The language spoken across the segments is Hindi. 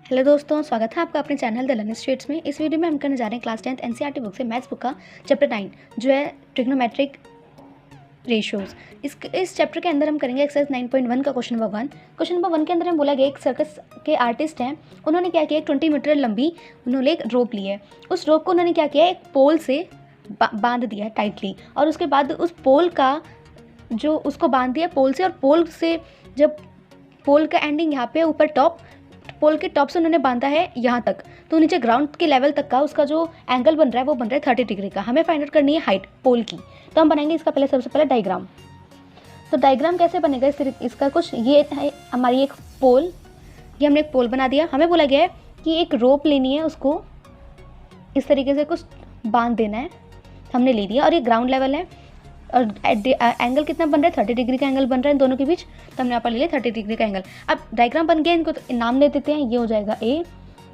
हेलो दोस्तों, स्वागत है आपका अपने चैनल द लर्निंग स्ट्रीट्स में। इस वीडियो में हम करने जा रहे हैं क्लास 10th एनसीईआरटी बुक से मैथ्स बुक का चैप्टर 9 जो है ट्रिग्नोमेट्रिक रेशियोज। इस चैप्टर के अंदर हम करेंगे एक्सरसाइज 9.1 का क्वेश्चन नंबर 1। क्वेश्चन नंबर 1 के अंदर हम बोला गया एक सर्कस के आर्टिस्ट हैं, उन्होंने क्या किया, एक 20 मीटर लंबी उन्होंने एक रोप ली है। उस रोप को उन्होंने क्या किया, एक पोल से बांध दिया है टाइटली, और उसके बाद उस पोल का जो उसको बांध दिया पोल से, और पोल से जब पोल का एंडिंग यहाँ पे ऊपर टॉप, पोल के टॉप से उन्होंने बांधा है यहाँ तक, तो नीचे ग्राउंड के लेवल तक का उसका जो एंगल बन रहा है वो बन रहा है 30 डिग्री का। हमें फाइंड आउट करनी है हाइट पोल की, तो हम बनाएंगे इसका सबसे पहले डायग्राम। तो डायग्राम कैसे बनेगा, इसका कुछ ये है हमारी एक पोल, ये हमने एक पोल बना दिया। हमें बोला गया है कि एक रोप लेनी है, उसको इस तरीके से कुछ बांध देना है, हमने ले लिया। और ये ग्राउंड लेवल है और एंगल कितना बन रहा है, 30 डिग्री का एंगल बन रहा है दोनों के बीच, तो हमने यहाँ पर ले लिया 30 डिग्री का एंगल। अब डायग्राम बन गया, इनको तो नाम दे देते हैं, ये हो जाएगा ए,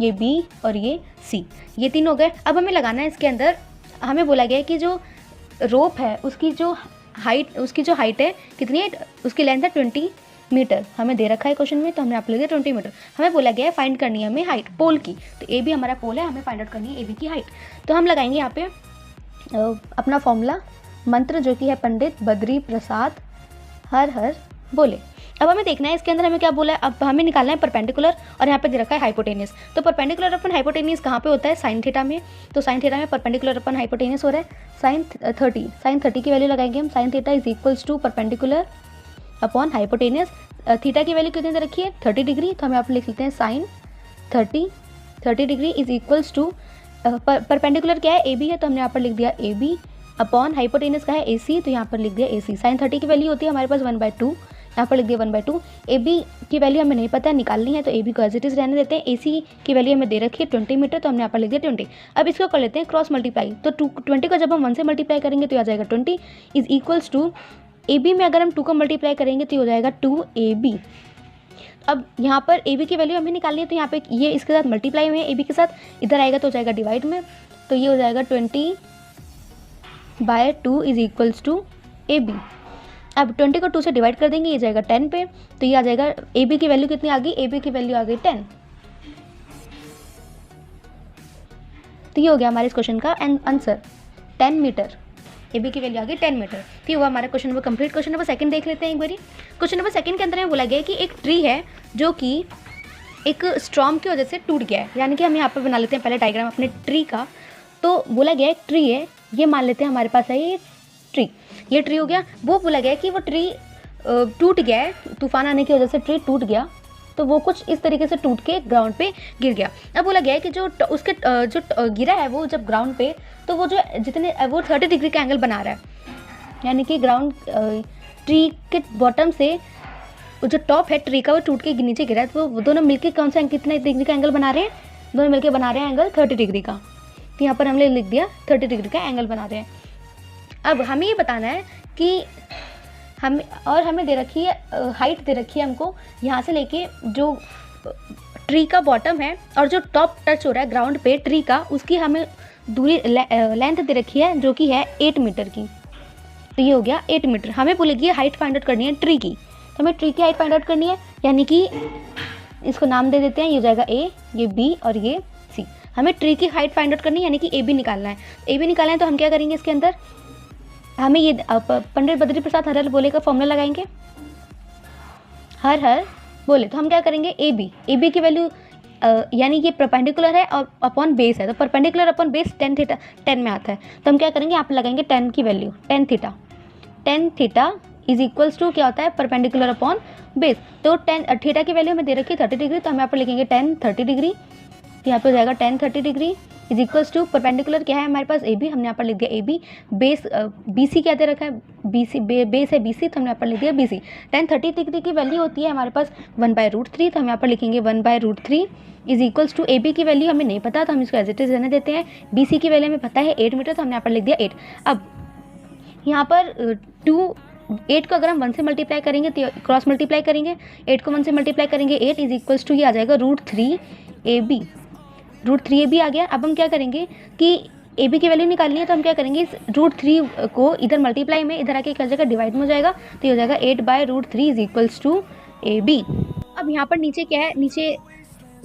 ये बी और ये सी, ये तीन हो गए। अब हमें लगाना है इसके अंदर, हमें बोला गया है कि जो रोप है उसकी जो हाइट है कितनी है, उसकी लेंथ है 20 मीटर हमें दे रखा है क्वेश्चन में, तो हमने आप ले लिया 20 मीटर। हमें बोला गया है फाइंड करनी है हमें हाइट पोल की, तो ए बी हमारा पोल है, हमें फाइंड आउट करनी है ए बी की हाइट। तो हम लगाएंगे यहाँ पे अपना फॉर्मूला मंत्र, जो कि है पंडित बद्री प्रसाद हर हर बोले। अब हमें देखना है इसके अंदर हमें क्या बोला है, अब हमें निकालना है परपेंडिकुलर, और यहाँ पे दे रखा है हाइपोटेनियस। तो परपेंडिकुलर अपन हाइपोटेनियस कहाँ पे होता है, साइन थीटा में। तो साइन थीटा में परपेंडिकुलर अपन हाइपोटेनियस हो रहा है साइन 30 की वैल्यू लगाएंगे हम। Sine theta is equals to perpendicular upon hypotenuse. Theta की वैल्यू कितनी दे रखी है, 30 डिग्री, तो हम यहाँ पे लिख लेते हैं sine 30 degree is equals to perpendicular क्या है, ए बी है, तो हमने यहाँ पर लिख दिया ए बी अपॉन हाइपोटेनियस का है ए सी, तो यहाँ पर लिख दिया ए सी। साइन 30 की वैल्यू होती है हमारे पास 1/2, यहाँ पर लिख दिया 1/2। ए बी की वैल्यू हमें नहीं पता निकालनी है, तो ए बी को एज इट इज रहने देते हैं। ए सी की वैल्यू हमें दे रखी है 20 मीटर, तो हमने यहाँ पर लिख दिया 20। अब इसको कर लेते हैं क्रॉस मल्टीप्लाई, तो 20 को जब हम 1 से मल्टीप्लाई करेंगे तो आ जाएगा 20 is equals to A B में अगर हम 2 को मल्टीप्लाई करेंगे तो हो जाएगा 2ab। अब यहाँ पर ए बी की वैल्यू हमें निकालनी है, तो यहाँ पे ये इसके साथ मल्टीप्लाई में ए बी के साथ, इधर आएगा तो हो जाएगा डिवाइड में, तो ये हो जाएगा 20/2 is equals to A B. अब 20 को 2 से डिवाइड कर देंगे, ये जाएगा 10 पे, तो ये आ जाएगा ए बी की वैल्यू कितनी आ गई, ए बी की वैल्यू आ गई 10। तो ये हो गया हमारे इस क्वेश्चन का आंसर 10 मीटर, ए बी की वैल्यू आ गई 10 मीटर। तो ये हुआ हमारा question number complete. Question number 2 देख लेते हैं एक बारी। क्वेश्चन नंबर 2 के अंदर हमें बोला गया है कि एक ट्री है जो कि एक स्टॉर्म की वजह से टूट गया है, यानी कि हम यहाँ पर बना लेते हैं पहले डायग्राम अपने ट्री का। तो बोला गया एक ट्री है, ये मान लेते हैं हमारे पास है ये ट्री हो गया। वो बोला गया कि वो ट्री टूट गया है, तूफान आने की वजह से ट्री टूट गया, तो वो कुछ इस तरीके से टूट के ग्राउंड पे गिर गया। अब बोला गया है कि जो उसके जो गिरा है वो जब ग्राउंड पे, तो वो जो जितने वो 30 डिग्री का एंगल बना रहा है, यानी कि ग्राउंड ट्री के बॉटम से जो टॉप है ट्री का वो टूट के नीचे गिरा है, तो वो दोनों मिलके कौन सा कितने डिग्री का एंगल बना रहे हैं, दोनों मिलके बना रहे हैं एंगल 30 डिग्री का। तो यहाँ पर हमने लिख दिया 30 डिग्री का एंगल बना रहे हैं। अब हमें ये बताना है कि हमें दे रखी है हाइट दे रखी है हमको, यहाँ से लेके जो ट्री का बॉटम है और जो टॉप टच हो रहा है ग्राउंड पे ट्री का, उसकी हमें दूरी लेंथ दे रखी है जो कि है 8 मीटर की। तो ये हो गया 8 मीटर। हमें बोलेगी हाइट फाइंड आउट करनी है ट्री की, तो हमें ट्री की हाइट फाइंड आउट करनी है, यानी कि इसको नाम दे देते हैं, ये हो जाएगा ए, ये बी और ये सी। हमें ट्री की हाइट फाइंड आउट करनी है, यानी कि ए बी निकालना है। ए बी निकालना है तो हम क्या करेंगे, इसके अंदर हमें ये पंडित बद्री प्रसाद हर हर बोले का फॉर्मूला लगाएंगे, हर हर बोले। तो हम क्या करेंगे, ए बी की वैल्यू यानी कि परपेंडिकुलर है और अपॉन बेस है, तो परपेंडिकुलर अपॉन बेस 10 में आता है, तो हम क्या करेंगे, यहाँ पे लगाएंगे 10 की value, 10 theta is equals to क्या होता है, परपेंडिकुलर अपॉन बेस। तो 10 थीटा की वैल्यू हमें दे रखी है 30 डिग्री, तो हम यहाँ पर लिखेंगे 10 30 डिग्री, तो यहाँ पे हो जाएगा 10 30 degree is equals to perpendicular क्या है हमारे पास ए बी, हमने यहाँ पर लिख दिया A B, base B C क्या दे रखा है, बी सी बेस है बी सी, तो हमने यहाँ पर लिख दिया बी सी। 10 30 डिग्री की वैल्यू होती है हमारे पास 1/√3, तो हम यहाँ पर लिखेंगे 1/√3 is equals to A B की वैल्यू हमें नहीं पता, तो हम इसको एज इट इज रहने देते हैं। बी सी की वैल्यू हमें पता है 8 मीटर, तो हमने यहाँ पर लिख दिया 8। अब यहाँ पर 8 को अगर हम 1 से मल्टीप्लाई करेंगे तो क्रॉस मल्टीप्लाई करेंगे, 8 को 1 से मल्टीप्लाई करेंगे 8 इज इक्वल्स टू ये आ जाएगा √3ab, √3ab आ गया। अब हम क्या करेंगे कि ए बी की वैल्यू निकालनी है, तो हम क्या करेंगे, इस √3 को इधर मल्टीप्लाई में इधर आके क्या जगह डिवाइड में हो जाएगा, तो ये हो जाएगा 8/√3 is equals to A B. अब यहाँ पर नीचे क्या है, नीचे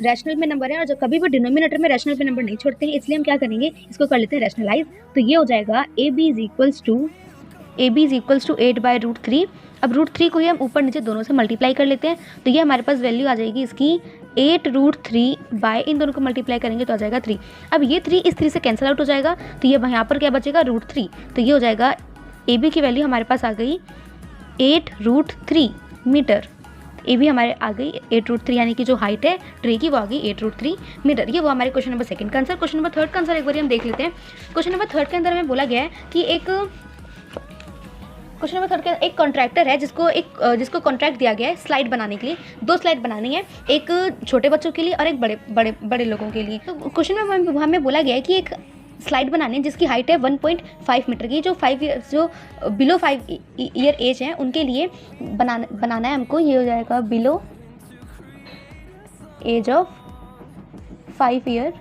रैशनल में नंबर है और जब कभी भी डिनोमिनेटर में रैशनल पे नंबर नहीं छोड़ते हैं, इसलिए हम क्या करेंगे, इसको कर लेते हैं रैशनलाइज। तो ये हो जाएगा A B is equals to 8/√3। अब √3 को ही हम ऊपर नीचे दोनों से मल्टीप्लाई कर लेते हैं, तो ये हमारे पास वैल्यू आ जाएगी इसकी 8√3 बाय इन दोनों को मल्टीप्लाई करेंगे तो आ जाएगा 3। अब ये 3 इस 3 से कैंसिल आउट हो जाएगा, तो ये यहाँ पर क्या बचेगा, √3। तो ये हो जाएगा ए बी की वैल्यू हमारे पास आ गई 8√3 मीटर। ए भी हमारे आ गई 8√3, यानी कि जो हाइट है ट्री की वो आ गई 8√3 मीटर। ये वो हमारे क्वेश्चन नंबर 2 का आंसर। क्वेश्चन नंबर 3 का आंसर एक बार हम देख लेते हैं। क्वेश्चन नंबर 3 के अंदर हमें बोला गया है कि क्वेश्चन नंबर 3 के एक कॉन्ट्रैक्टर है जिसको कॉन्ट्रैक्ट दिया गया है स्लाइड बनाने के लिए। 2 स्लाइड बनानी है, एक छोटे बच्चों के लिए और एक बड़े लोगों के लिए। तो क्वेश्चन में हमें बोला गया है कि एक स्लाइड बनानी है जिसकी हाइट है 1.5 मीटर की। जो बिलो 5 ईयर एज है उनके लिए बनाना है हमको। ये हो जाएगा बिलो एज ऑफ 5 ईयर।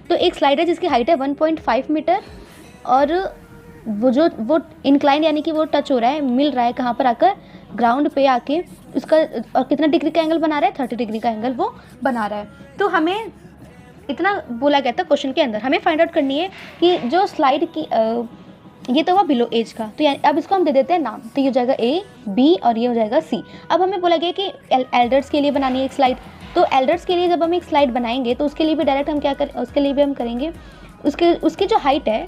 तो एक स्लाइड है जिसकी हाइट है 1.5 मीटर और वो इंक्लाइन यानी कि वो टच हो रहा है, मिल रहा है कहाँ पर आकर, ग्राउंड पे आके उसका, और कितना डिग्री का एंगल बना रहा है, 30 डिग्री का एंगल वो बना रहा है। तो हमें इतना बोला गया था क्वेश्चन के अंदर, हमें फाइंड आउट करनी है कि जो स्लाइड की ये तो हुआ बिलो एज का, तो अब इसको हम दे देते हैं नाम। तो ये हो जाएगा ए बी और ये हो जाएगा सी। अब हमें बोला गया कि एल्डर्स के लिए बनानी है एक स्लाइड। तो एल्डर्स के लिए जब हम एक स्लाइड बनाएंगे तो उसके लिए भी डायरेक्ट हम क्या करें, उसके लिए भी हम करेंगे उसकी जो हाइट है,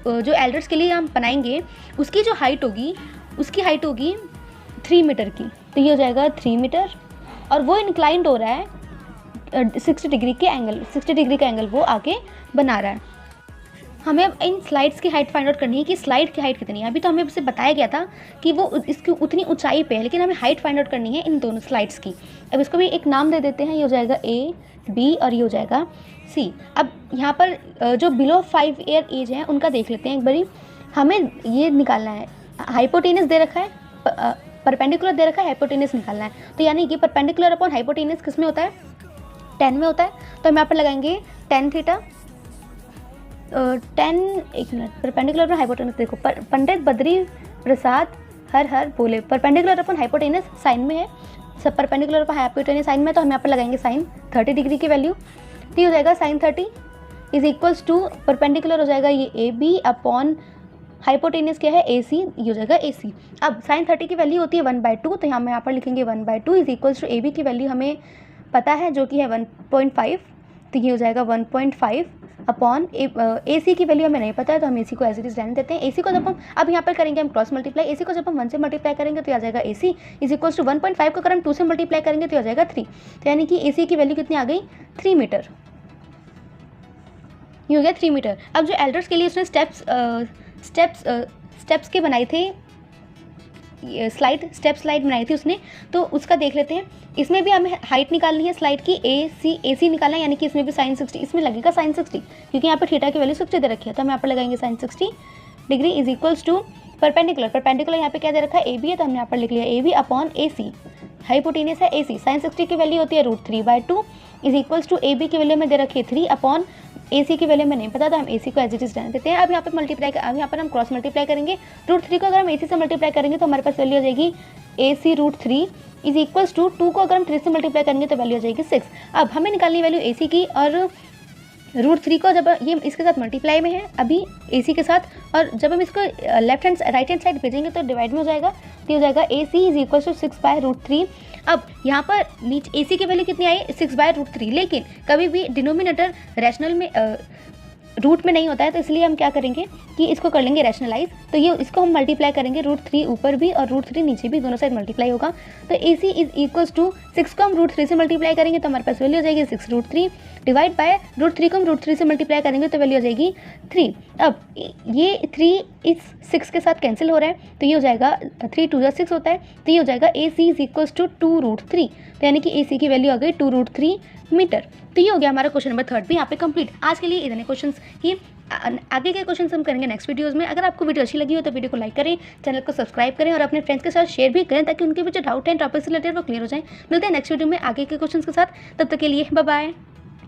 जो एल्डर्स के लिए हम बनाएंगे उसकी जो हाइट होगी, उसकी हाइट होगी 3 मीटर की। तो ये हो जाएगा 3 मीटर और वो इंक्लाइंड हो रहा है 60 डिग्री का एंगल वो आके बना रहा है। हमें अब इन स्लाइड्स की हाइट फाइंड आउट करनी है कि स्लाइड की हाइट कितनी है। अभी तो हमें उससे बताया गया था कि वो इसकी उतनी ऊंचाई पे है, लेकिन हमें हाइट फाइंड आउट करनी है इन दोनों स्लाइड्स की। अब इसको भी एक नाम दे देते हैं, ये हो जाएगा ए बी और ये हो जाएगा सी। अब यहाँ पर जो बिलो 5 ईयर एज है उनका देख लेते हैं एक बारी। हमें ये निकालना है, हाइपोटेनस दे रखा है, परपेंडिकुलर दे रखा है, हाइपोटेनस निकालना है। तो यानी कि परपेंडिकुलर अपॉन हाइपोटेनस किस में होता है, 10 में होता है। तो हम यहाँ पर लगाएंगे tan थीटा 10, एक मिनट, परपेंडिकुलर अपॉन हाइपोटेनस देखो, पंडित बद्री प्रसाद हर बोले, परपेंडिकुलर अपॉन हाइपोटेनस साइन में है, सब परपेंडिकुलर अपॉन हाइपोटेनस साइन में, तो हम यहाँ पर लगाएंगे साइन 30 डिग्री की वैल्यू। तो हो जाएगा sine 30 is equals to, perpendicular हो जाएगा ये ए बी अपॉन हाइपोटेनस क्या है ए सी, ये हो जाएगा ए सी। अब साइन 30 की वैल्यू होती है 1/2, तो हम यहाँ पर लिखेंगे 1/2 is equals to A B की वैल्यू हमें पता है जो कि है 1.5, तो ये हो जाएगा 1.5 अपॉन ए सी की वैल्यू हमें नहीं पता है, तो हम ए सी को एज इट इज रहने देते हैं। ए सी को जब हम अब यहाँ पर करेंगे हम क्रॉस मल्टीप्लाई, ए सी को जब हम 1 से मल्टीप्लाई करेंगे तो आ जाएगा ए सी इज इक्वल्स टू 1.5 को अगर हम 2 से मल्टीप्लाई करेंगे तो आ जाएगा 3। तो यानी कि ए सी की वैल्यू कितनी आ गई, 3 मीटर। ये हो गया 3 मीटर। अब जो एल्डर्स के लिए उसने स्टेप्स के बनाए थे, स्टेप स्लाइड बनाई थी उसने, तो उसका देख लेते हैं। इसमें भी हमें हाइट निकालनी है स्लाइड की, ए सी निकालना है, यानी कि इसमें भी साइन 60, इसमें लगेगा साइन 60 क्योंकि यहाँ पर थीटा की वैल्यू 60 दे रखी है, तो हम यहाँ पर लगाएंगे sine 60 degree is equals to perpendicular यहाँ पे क्या दे रखा है, ए बी है, तो हमने यहाँ पर लिख लिया A B upon A C, hypotenuse है ए सी, साइन 60 की वैल्यू होती है √3/2 is equals to A B की वैल्यू में दे रखी है 3 अपॉन ए सी की वैल्यू में नहीं पता, तो हम ए सी को एज इट इज रहने देते हैं। अब यहाँ पे अब यहाँ पर हम क्रॉस मल्टीप्लाई करेंगे, √3 को अगर हम ए सी से मल्टीप्लाई करेंगे तो हमारे पास वैल्यू हो जाएगी ए सी √3 इज इक्वल्स टू 2 को अगर हम 3 से मल्टीप्लाई करेंगे तो वैल्यू हो जाएगी 6। अब हमें निकालनी वैल्यू ए सी की, और √3 को जब ये इसके साथ मल्टीप्लाई में है अभी ए सी के साथ, और जब हम इसको राइट हैंड साइड भेजेंगे तो डिवाइड में हो जाएगा, तो हो जाएगा ए सी इज इक्वल टू 6/√3। अब यहाँ पर नीचे ए सी की वैल्यू कितनी आई, 6/√3, लेकिन कभी भी डिनोमिनेटर रैशनल में रूट में नहीं होता है, तो इसलिए हम क्या करेंगे कि इसको कर लेंगे रैशनलाइज। तो ये इसको हम मल्टीप्लाई करेंगे, √3 ऊपर भी और √3 नीचे भी, दोनों साइड मल्टीप्लाई होगा। तो ए सी इज इक्वल्स टू 6 को हम √3 से मल्टीप्लाई करेंगे तो हमारे पास वैल्यू हो जाएगी 6√3 डिवाइड बाय √3 को हम √3 से मल्टीप्लाई करेंगे तो वैल्यू हो जाएगी 3। अब ये 3 इस 6 के साथ कैंसिल हो रहा है, तो ये हो जाएगा 3 2 6 होता है, तो ये हो जाएगा ए सी इज इक्वल्स टू 2√3, तो यानी कि ए सी की वैल्यू आ गई 2√3 मीटर। तो ये हो गया हमारा क्वेश्चन नंबर 3 भी यहाँ पे कंप्लीट। आज के लिए इतने क्वेश्चंस ही, आगे के क्वेश्चंस हम करेंगे नेक्स्ट वीडियोस में। अगर आपको वीडियो अच्छी लगी हो तो वीडियो को लाइक करें, चैनल को सब्सक्राइब करें और अपने फ्रेंड्स के साथ शेयर भी करें ताकि उनके भी जो डाउट है टॉपिक से रिलेटेड वो क्लियर हो जाए। मिलते हैं नेक्स्ट वीडियो में आगे के क्वेश्चंस के साथ, तब तक के लिए बाय बाय।